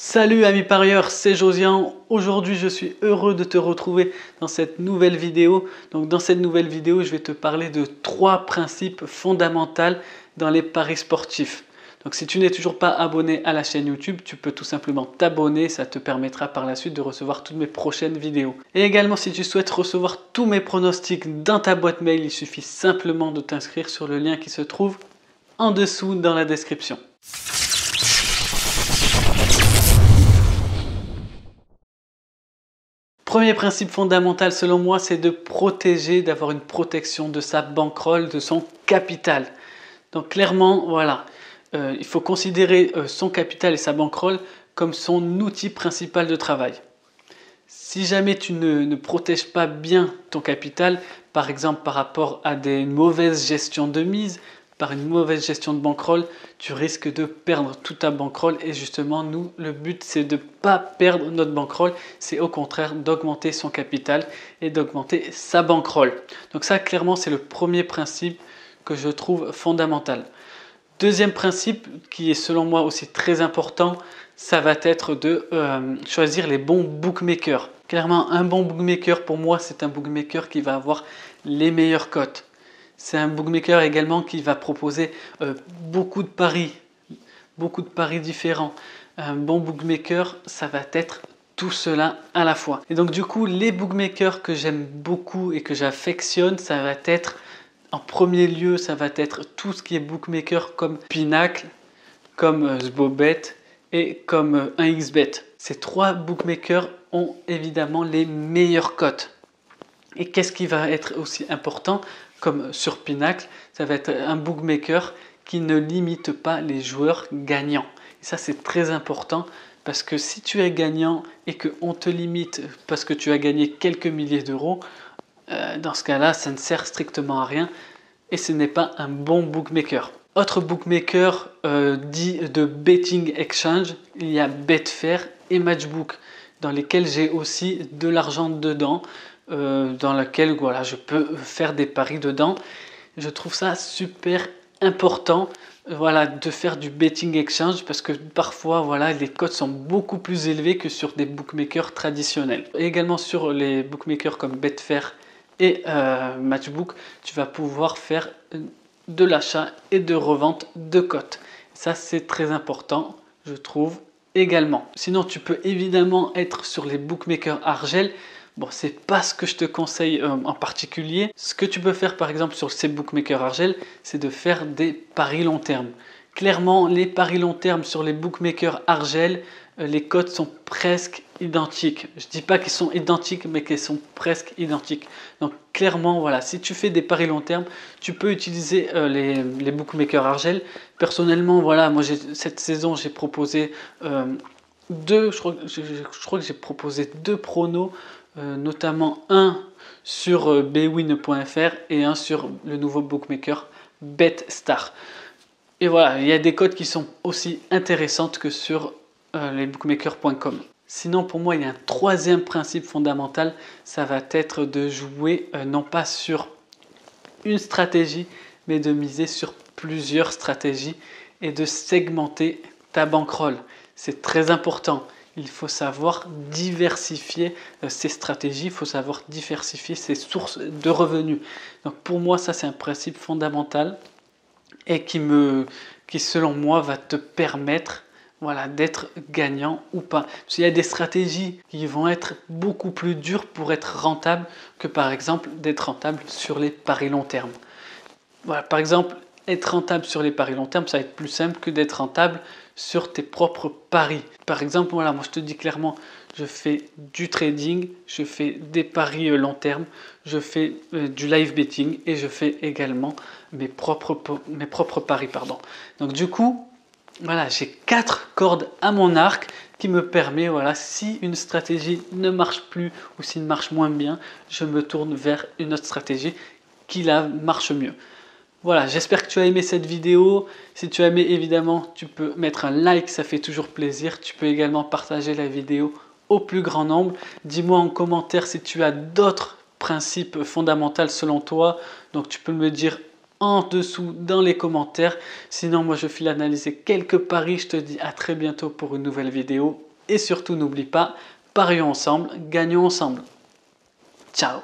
Salut amis parieurs, c'est Josian. Aujourd'hui, je suis heureux de te retrouver dans cette nouvelle vidéo. Donc, dans cette nouvelle vidéo, je vais te parler de 3 principes fondamentaux dans les paris sportifs. Donc, si tu n'es toujours pas abonné à la chaîne YouTube, tu peux tout simplement t'abonner. Ça te permettra par la suite de recevoir toutes mes prochaines vidéos. Et également, si tu souhaites recevoir tous mes pronostics dans ta boîte mail, il suffit simplement de t'inscrire sur le lien qui se trouve en dessous dans la description. Premier principe fondamental selon moi, c'est de protéger, d'avoir une protection de sa bankroll, de son capital. Donc clairement, voilà, il faut considérer son capital et sa bankroll comme son outil principal de travail. Si jamais tu ne protèges pas bien ton capital, par exemple par rapport à des mauvaises gestions de mise, par une mauvaise gestion de bankroll, tu risques de perdre toute ta bankroll. Et justement, nous, le but, c'est de ne pas perdre notre bankroll. C'est au contraire d'augmenter son capital et d'augmenter sa bankroll. Donc ça, clairement, c'est le premier principe que je trouve fondamental. Deuxième principe, qui est selon moi aussi très important, ça va être de choisir les bons bookmakers. Clairement, un bon bookmaker, pour moi, c'est un bookmaker qui va avoir les meilleures cotes. C'est un bookmaker également qui va proposer beaucoup de paris différents. Un bon bookmaker, ça va être tout cela à la fois. Et donc du coup, les bookmakers que j'aime beaucoup et que j'affectionne, ça va être en premier lieu, ça va être tout ce qui est bookmaker comme Pinacle, comme Sbobet et comme 1xBet. Ces 3 bookmakers ont évidemment les meilleures cotes. Et qu'est-ce qui va être aussi important, comme sur Pinacle, ça va être un bookmaker qui ne limite pas les joueurs gagnants. Et ça, c'est très important parce que si tu es gagnant et qu'on te limite parce que tu as gagné quelques milliers d'euros, dans ce cas-là, ça ne sert strictement à rien et ce n'est pas un bon bookmaker. Autre bookmaker dit de betting exchange, il y a Betfair et Matchbook dans lesquels j'ai aussi de l'argent dedans. Dans laquelle voilà, je peux faire des paris dedans. Je trouve ça super important voilà, de faire du betting exchange parce que parfois voilà, les cotes sont beaucoup plus élevées que sur des bookmakers traditionnels. Et également sur les bookmakers comme Betfair et Matchbook, tu vas pouvoir faire de l'achat et de revente de cotes. Ça, c'est très important, je trouve également. Sinon, tu peux évidemment être sur les bookmakers Argel. Bon, c'est pas ce que je te conseille en particulier. Ce que tu peux faire par exemple sur ces bookmakers Argel, c'est de faire des paris long terme. Clairement, les paris long terme sur les bookmakers Argel, les cotes sont presque identiques. Je dis pas qu'ils sont identiques, mais qu'ils sont presque identiques. Donc clairement, voilà, si tu fais des paris long terme, tu peux utiliser les bookmakers Argel. Personnellement, voilà, moi cette saison, j'ai proposé je crois que j'ai proposé 2 pronos. Notamment un sur bwin.fr et un sur le nouveau bookmaker BetStar. Et voilà, il y a des cotes qui sont aussi intéressantes que sur les bookmakers.com. Sinon, pour moi, il y a un troisième principe fondamental, ça va être de jouer non pas sur une stratégie, mais de miser sur plusieurs stratégies et de segmenter ta bankroll. C'est très important. Il faut savoir diversifier ses stratégies, il faut savoir diversifier ses sources de revenus. Donc pour moi, ça c'est un principe fondamental et qui selon moi va te permettre voilà, d'être gagnant ou pas. Parce qu'il y a des stratégies qui vont être beaucoup plus dures pour être rentables que par exemple d'être rentable sur les paris long terme. Voilà, par exemple, être rentable sur les paris long terme, ça va être plus simple que d'être rentable sur tes propres paris. Par exemple, voilà, moi je te dis clairement, je fais du trading, je fais des paris long terme, je fais du live betting et je fais également mes propres paris. Pardon. Donc du coup, voilà, j'ai 4 cordes à mon arc qui me permet, voilà, si une stratégie ne marche plus ou s'il marche moins bien, je me tourne vers une autre stratégie qui la marche mieux. Voilà, j'espère que tu as aimé cette vidéo. Si tu as aimé, évidemment, tu peux mettre un like, ça fait toujours plaisir. Tu peux également partager la vidéo au plus grand nombre. Dis-moi en commentaire si tu as d'autres principes fondamentaux selon toi. Donc tu peux me dire en dessous dans les commentaires. Sinon, moi, je file analyser quelques paris. Je te dis à très bientôt pour une nouvelle vidéo. Et surtout, n'oublie pas, parions ensemble, gagnons ensemble. Ciao!